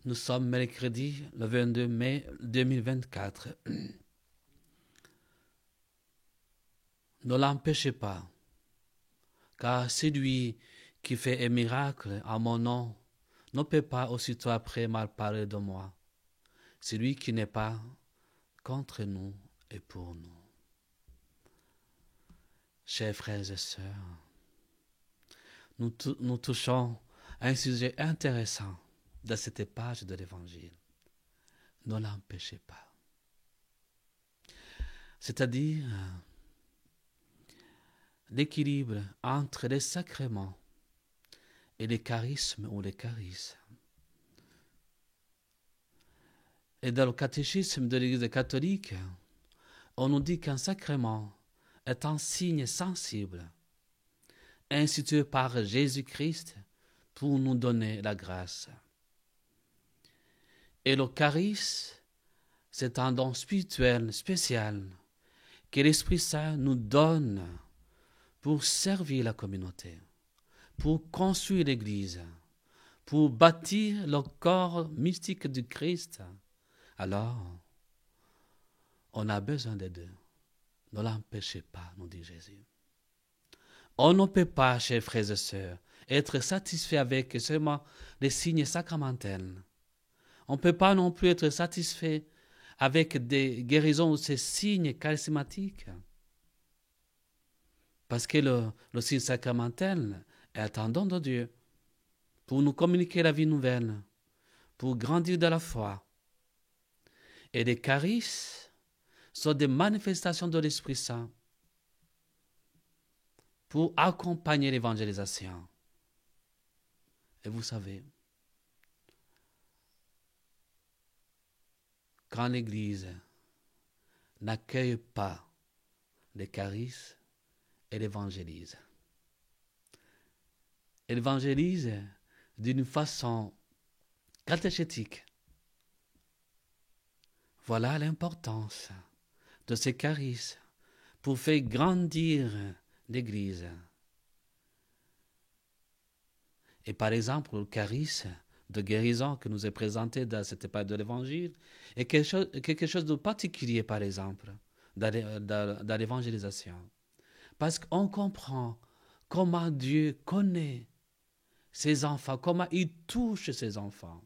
Nous sommes mercredi, le 22 mai 2024. Ne l'empêchez pas, car celui qui fait un miracle en mon nom ne peut pas aussitôt après mal parler de moi. Celui qui n'est pas contre nous et pour nous. Chers frères et sœurs, nous touchons à un sujet intéressant de cette page de l'Évangile. Ne l'empêchez pas. C'est-à-dire l'équilibre entre les sacrements et les charismes ou les charismes. Et dans le catéchisme de l'Église catholique, on nous dit qu'un sacrement est un signe sensible institué par Jésus-Christ pour nous donner la grâce. Et le charisme, c'est un don spirituel spécial que l'Esprit Saint nous donne pour servir la communauté, pour construire l'Église, pour bâtir le corps mystique du Christ. Alors, on a besoin des deux. Ne l'empêchez pas, nous dit Jésus. On ne peut pas, chers frères et sœurs, être satisfait avec seulement les signes sacramentels. On ne peut pas non plus être satisfait avec des guérisons ou ces signes charismatiques. Parce que le signe sacramentel est un don de Dieu pour nous communiquer la vie nouvelle, pour grandir dans la foi. Et les charismes sont des manifestations de l'Esprit Saint pour accompagner l'évangélisation. Et vous savez, quand l'Église n'accueille pas les charismes, elle évangélise. Elle évangélise d'une façon catéchétique. Voilà l'importance de ces charismes pour faire grandir l'Église. Et par exemple, le charisme de guérison que nous est présenté dans cette page de l'Évangile est quelque chose de particulier, par exemple, dans l'évangélisation. Parce qu'on comprend comment Dieu connaît ses enfants, comment il touche ses enfants.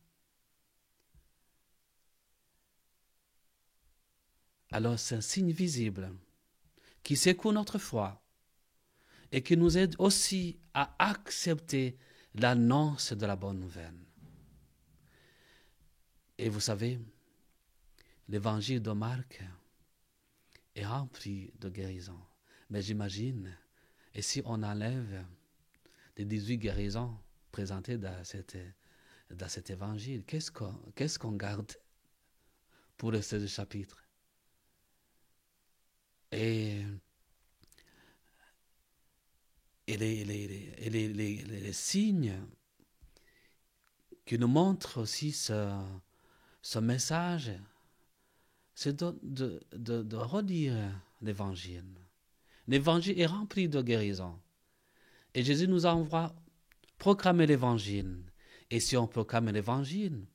Alors c'est un signe visible qui secoue notre foi et qui nous aide aussi à accepter l'annonce de la bonne nouvelle. Et vous savez, l'évangile de Marc est rempli de guérisons. Mais j'imagine, et si on enlève les 18 guérisons présentées dans cet évangile, qu'est-ce qu'on garde pour ce chapitre? Et les signes qui nous montrent aussi ce message, c'est de redire l'évangile. L'évangile est rempli de guérison. Et Jésus nous envoie proclamer l'évangile. Et si on proclame l'évangile,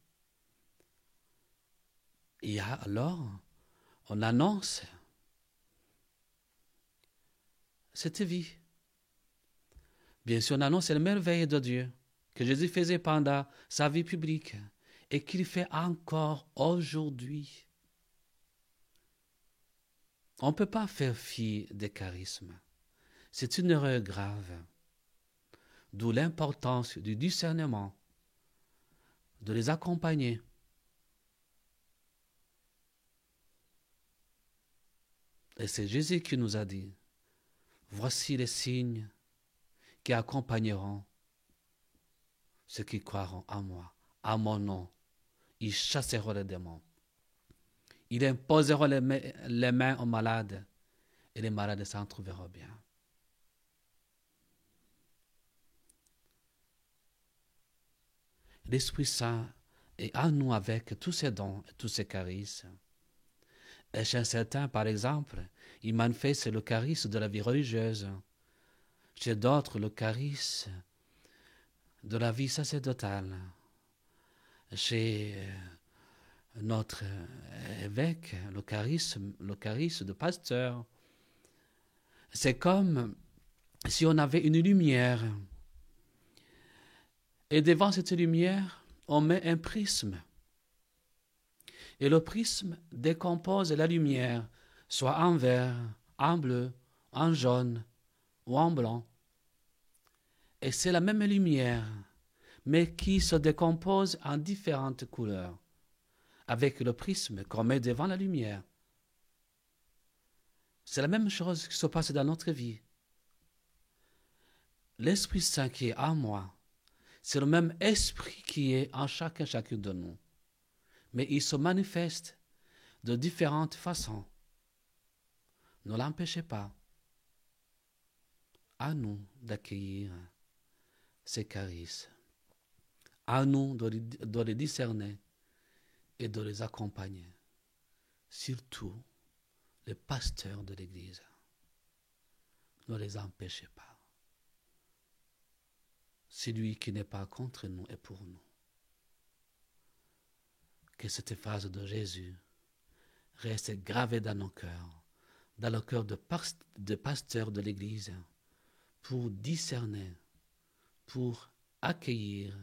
il y a alors, on annonce cette vie. Bien sûr, on annonce les merveilles de Dieu que Jésus faisait pendant sa vie publique et qu'il fait encore aujourd'hui. On ne peut pas faire fi des charismes. C'est une erreur grave. D'où l'importance du discernement, de les accompagner. Et c'est Jésus qui nous a dit, voici les signes qui accompagneront ceux qui croiront en moi, à mon nom. Ils chasseront les démons. Ils imposeront les mains aux malades et les malades s'en trouveront bien. L'Esprit Saint est en nous avec tous ses dons et tous ses charismes. Et chez certains, par exemple, il manifeste le charisme de la vie religieuse. Chez d'autres, le charisme de la vie sacerdotale. chez notre évêque, le charisme de pasteur. C'est comme si on avait une lumière. Et devant cette lumière, on met un prisme. Et le prisme décompose la lumière, soit en vert, en bleu, en jaune ou en blanc. Et c'est la même lumière, mais qui se décompose en différentes couleurs, avec le prisme qu'on met devant la lumière. C'est la même chose qui se passe dans notre vie. L'Esprit Saint qui est en moi, c'est le même esprit qui est en chacune de nous. Mais il se manifeste de différentes façons. Ne l'empêchez pas. À nous d'accueillir ces charismes. À nous de les discerner et de les accompagner. Surtout les pasteurs de l'Église. Ne les empêchez pas. Celui qui n'est pas contre nous est pour nous. Que cette phrase de Jésus reste gravée dans nos cœurs, dans le cœur de pasteurs de l'Église, pour discerner, pour accueillir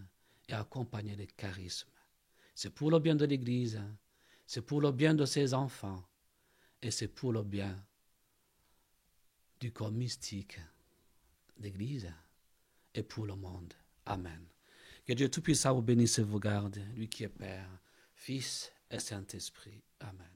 et accompagner les charismes. C'est pour le bien de l'Église, c'est pour le bien de ses enfants, et c'est pour le bien du corps mystique d'Église et pour le monde. Amen. Que Dieu Tout-Puissant vous bénisse et vous garde, lui qui est Père, Fils et Saint-Esprit. Amen.